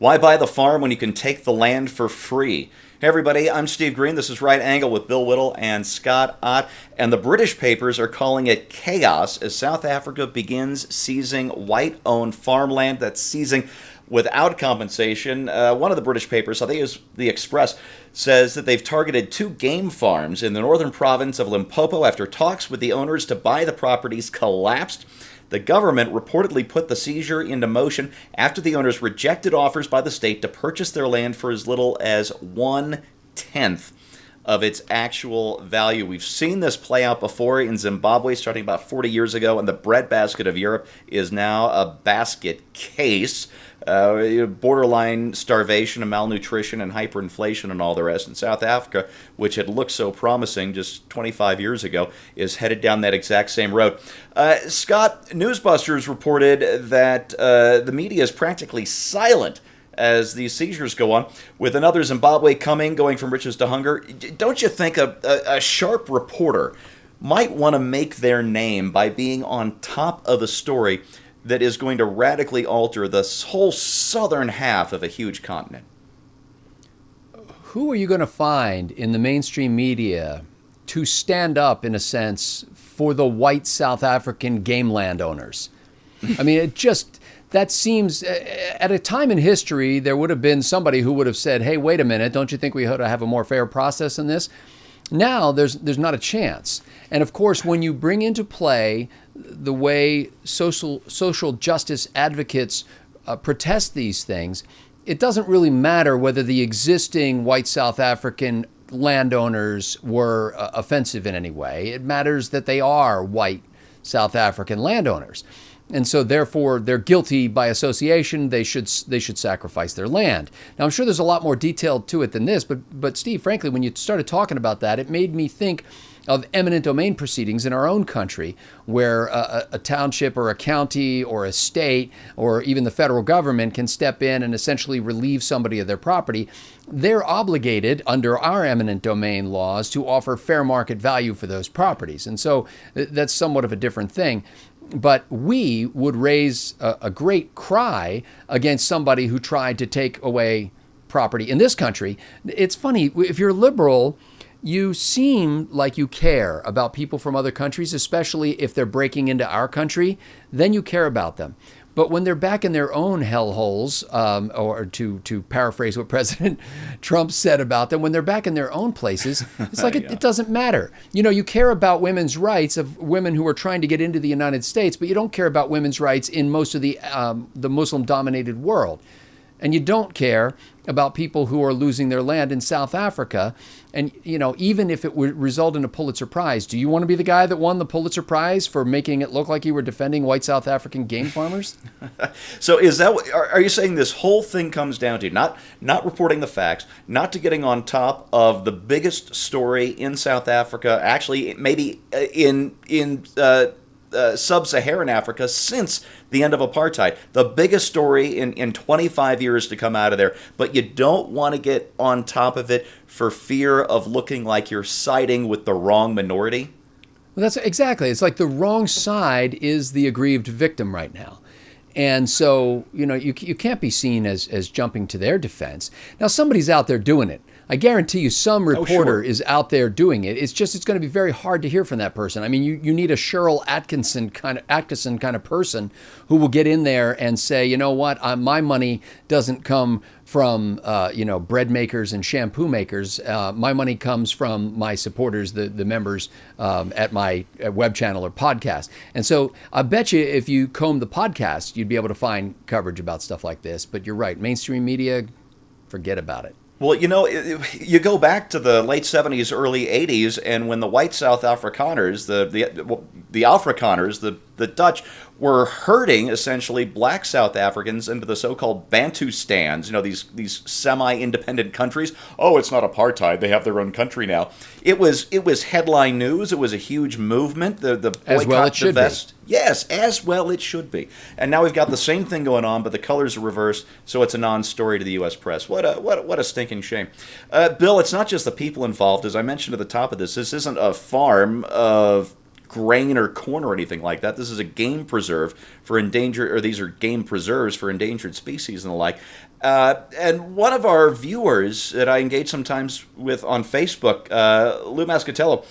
Why buy the farm when you can take the land for free? Hey everybody, I'm Steve Green. This is Right Angle with Bill Whittle and Scott Ott. And the British papers are calling it chaos as South Africa begins seizing white-owned farmland. That's seizing without compensation. One of the British papers, I think it was the Express, says that they've targeted 2 game farms in the northern province of Limpopo after talks with the owners to buy the properties collapsed. The government reportedly put the seizure into motion after the owners rejected offers by the state to purchase their land for as little as 1/10 of its actual value. We've seen this play out before in Zimbabwe starting about 40 years ago, and the breadbasket of Europe is now a basket case. Borderline starvation and malnutrition and hyperinflation and all the rest. In South Africa, which had looked so promising just 25 years ago, is headed down that exact same road. Scott, Newsbusters reported that the media is practically silent as these seizures go on, with another Zimbabwe going from riches to hunger. Don't you think a sharp reporter might want to make their name by being on top of a story that is going to radically alter the whole southern half of a huge continent? Who are you going to find in the mainstream media to stand up, in a sense, for the white South African game landowners? I mean, that seems, at a time in history, there would have been somebody who would have said, hey, wait a minute, don't you think we ought to have a more fair process in this? Now, there's not a chance. And of course, when you bring into play the way social justice advocates protest these things, it doesn't really matter whether the existing white South African landowners were offensive in any way. It matters that they are white South African landowners. And so therefore they're guilty by association. They should sacrifice their land. Now, I'm sure there's a lot more detail to it than this, but Steve, frankly, when you started talking about that, it made me think of eminent domain proceedings in our own country, where a township or a county or a state or even the federal government can step in and essentially relieve somebody of their property. They're obligated under our eminent domain laws to offer fair market value for those properties. And so that's somewhat of a different thing. But we would raise a great cry against somebody who tried to take away property in this country. It's funny, if you're liberal, you seem like you care about people from other countries, especially if they're breaking into our country, then you care about them. But when they're back in their own hellholes, or to paraphrase what President Trump said about them, when they're back in their own places, it's like it doesn't matter. You know, you care about women's rights of women who are trying to get into the United States, but you don't care about women's rights in most of the Muslim-dominated world. And you don't care about people who are losing their land in South Africa. And, you know, even if it would result in a Pulitzer Prize, do you want to be the guy that won the Pulitzer Prize for making it look like you were defending white South African game farmers? So are you saying this whole thing comes down to not reporting the facts, not to getting on top of the biggest story in South Africa, actually maybe in sub-Saharan Africa since the end of apartheid, the biggest story in 25 years to come out of there, but you don't want to get on top of it for fear of looking like you're siding with the wrong minority? Well, that's exactly. It's like the wrong side is the aggrieved victim right now. And so, you know, you can't be seen as jumping to their defense. Now, somebody's out there doing it. I guarantee you some reporter is out there doing it. It's just, it's going to be very hard to hear from that person. I mean, you need a Cheryl Atkinson kind of person who will get in there and say, you know what, my money doesn't come from, bread makers and shampoo makers. My money comes from my supporters, the members at my web channel or podcast. And so I bet you if you comb the podcast, you'd be able to find coverage about stuff like this. But you're right, mainstream media, forget about it. Well, you know, you go back to the late 70s, early 80s, and when the white South Afrikaners, the Afrikaners, the Dutch, were herding essentially black South Africans into the so-called Bantustans, you know, these semi-independent countries. Oh, it's not apartheid. They have their own country now. It was headline news. It was a huge movement. The boycott, as well it should be. Yes, as well it should be. And now we've got the same thing going on, but the colors are reversed, so it's a non-story to the U.S. press. What a stinking shame. Bill, it's not just the people involved. As I mentioned at the top of this isn't a farm of grain or corn or anything like that. This is a game preserve for endangered, or these are game preserves for endangered species and the like. And one of our viewers that I engage sometimes with on Facebook, Lou Mascatello,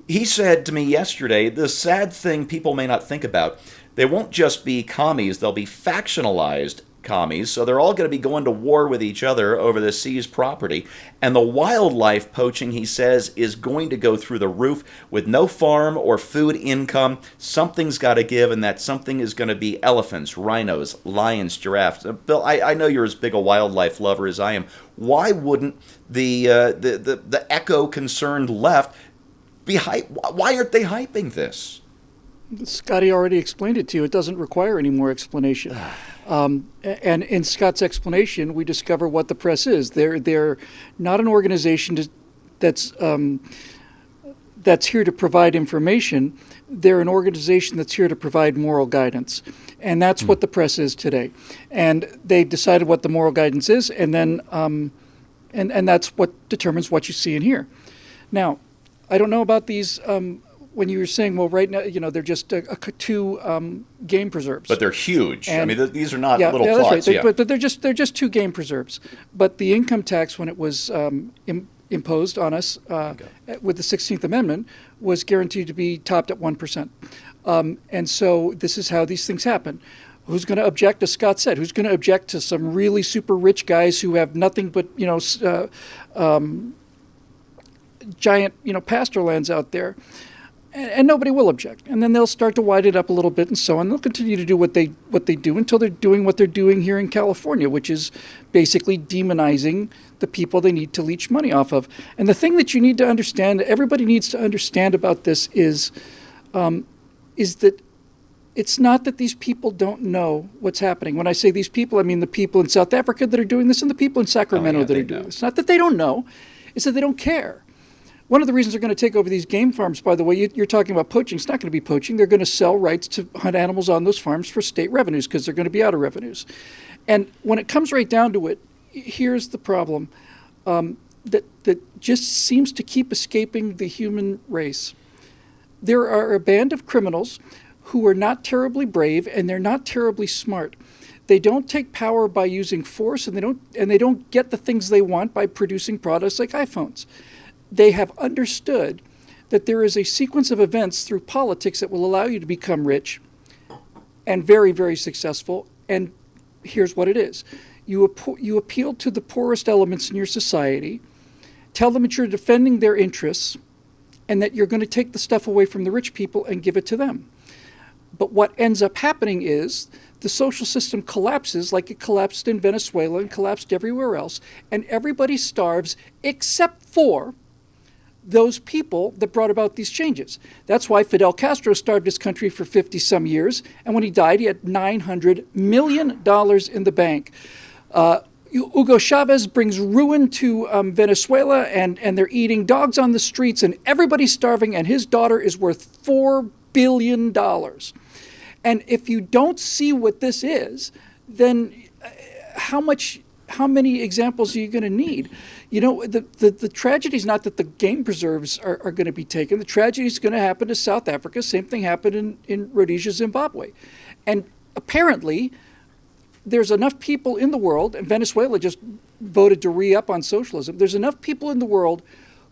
he said to me yesterday, the sad thing people may not think about, they won't just be commies, they'll be factionalized commies, so they're all going to be going to war with each other over the seized property. And the wildlife poaching, he says, is going to go through the roof with no farm or food income. Something's got to give, and that something is going to be elephants, rhinos, lions, giraffes. Bill, I know you're as big a wildlife lover as I am. Why wouldn't the eco-concerned left be why aren't they hyping this? Scotty already explained it to you. It doesn't require any more explanation. And in Scott's explanation, we discover what the press is. They're not an organization that's here to provide information. They're an organization that's here to provide moral guidance. And that's what the press is today. And they've decided what the moral guidance is, and then and that's what determines what you see and hear. Now, I don't know about these. When you were saying, well, right now, they're just two game preserves. But they're huge. And, I mean, these are not little that's plots. right. But they're just two game preserves. But the income tax, when it was imposed on us with the 16th Amendment, was guaranteed to be topped at 1%. And so this is how these things happen. Who's going to object, as Scott said? Who's going to object to some really super rich guys who have nothing but giant pasture lands out there? And nobody will object. And then they'll start to widen it up a little bit and so on. They'll continue to do what they do until they're doing what they're doing here in California, which is basically demonizing the people they need to leech money off of. And the thing that you need to understand, everybody needs to understand about this is that it's not that these people don't know what's happening. When I say these people, I mean the people in South Africa that are doing this and the people in Sacramento that are doing this. It's not that they don't know, it's that they don't care. One of the reasons they're going to take over these game farms, by the way, you're talking about poaching. It's not going to be poaching. They're going to sell rights to hunt animals on those farms for state revenues because they're going to be out of revenues. And when it comes right down to it, here's the problem that just seems to keep escaping the human race. There are a band of criminals who are not terribly brave and they're not terribly smart. They don't take power by using force, and they don't get the things they want by producing products like iPhones. They have understood that there is a sequence of events through politics that will allow you to become rich and very, very successful. And here's what it is. You appeal to the poorest elements in your society, tell them that you're defending their interests, and that you're going to take the stuff away from the rich people and give it to them. But what ends up happening is the social system collapses like it collapsed in Venezuela and collapsed everywhere else, and everybody starves except for those people that brought about these changes. That's why Fidel Castro starved his country for 50-some years, and when he died, he had $900 million in the bank. Hugo Chavez brings ruin to Venezuela, and they're eating dogs on the streets, and everybody's starving, and his daughter is worth $4 billion. And if you don't see what this is, then how many examples are you going to need? The tragedy is not that the game preserves are going to be taken. The tragedy is going to happen to South Africa. Same thing happened in Rhodesia, Zimbabwe. And apparently, there's enough people in the world, and Venezuela just voted to re-up on socialism. There's enough people in the world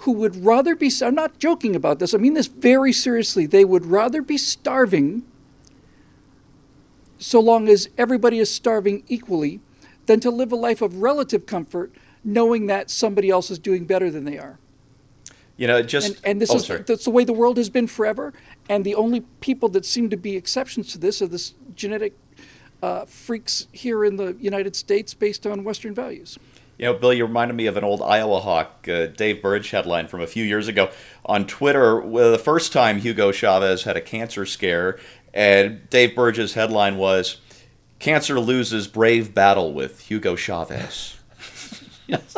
who would rather be, I'm not joking about this, I mean this very seriously, they would rather be starving so long as everybody is starving equally than to live a life of relative comfort knowing that somebody else is doing better than they are. And this that's the way the world has been forever, and the only people that seem to be exceptions to this are this genetic freaks here in the United States based on Western values. Bill, you reminded me of an old Iowa hawk, Dave Burge headline from a few years ago on Twitter, the first time Hugo Chavez had a cancer scare, and Dave Burge's headline was, "Cancer loses brave battle with Hugo Chavez." Yes.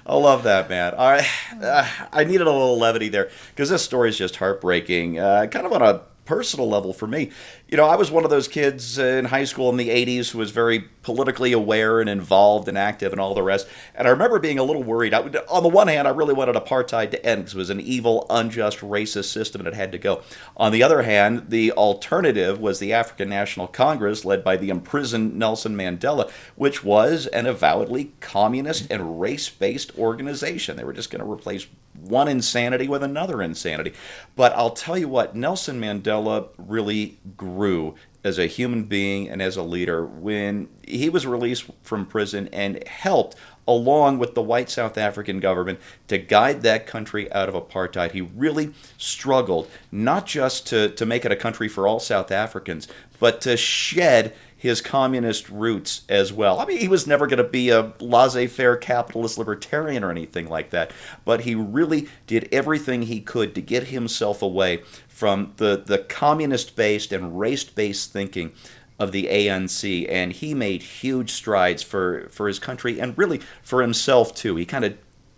I love that, man. I needed a little levity there because this story is just heartbreaking. Kind of on a personal level for me, I was one of those kids in high school in the 80s who was very politically aware and involved and active and all the rest. And I remember being a little worried. On the one hand, I really wanted apartheid to end because it was an evil, unjust, racist system and it had to go. On the other hand, the alternative was the African National Congress led by the imprisoned Nelson Mandela, which was an avowedly communist and race-based organization. They were just going to replace one insanity with another insanity. But I'll tell you what, Nelson Mandela really grew as a human being and as a leader when he was released from prison and helped, along with the white South African government, to guide that country out of apartheid. He really struggled not just to make it a country for all South Africans, but to shed his communist roots as well. I mean, he was never going to be a laissez-faire capitalist libertarian or anything like that, but he really did everything he could to get himself away from the communist-based and race-based thinking of the ANC, and he made huge strides for his country and really for himself too. He kind of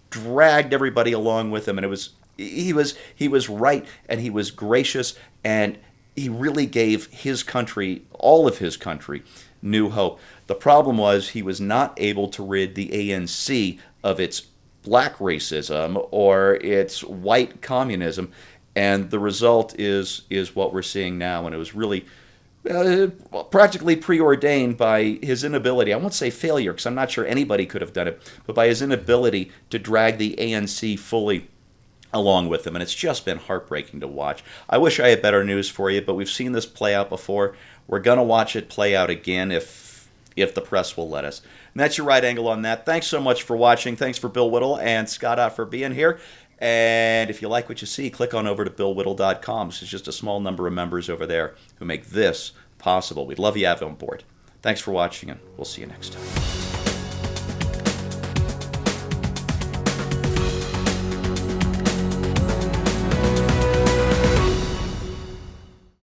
dragged everybody along with him, and he was right, and he was gracious, and he really gave his country, all of his country, new hope. The problem was he was not able to rid the ANC of its black racism or its white communism, and the result is what we're seeing now. And it was really practically preordained by his inability. I won't say failure, because I'm not sure anybody could have done it, but by his inability to drag the ANC fully along with them, and it's just been heartbreaking to watch. I wish I had better news for you, but we've seen this play out before. We're going to watch it play out again if the press will let us. And that's your right angle on that. Thanks so much for watching. Thanks for Bill Whittle and Scott Ott for being here. And if you like what you see, click on over to BillWhittle.com. This is just a small number of members over there who make this possible. We'd love you to have on board. Thanks for watching, and we'll see you next time.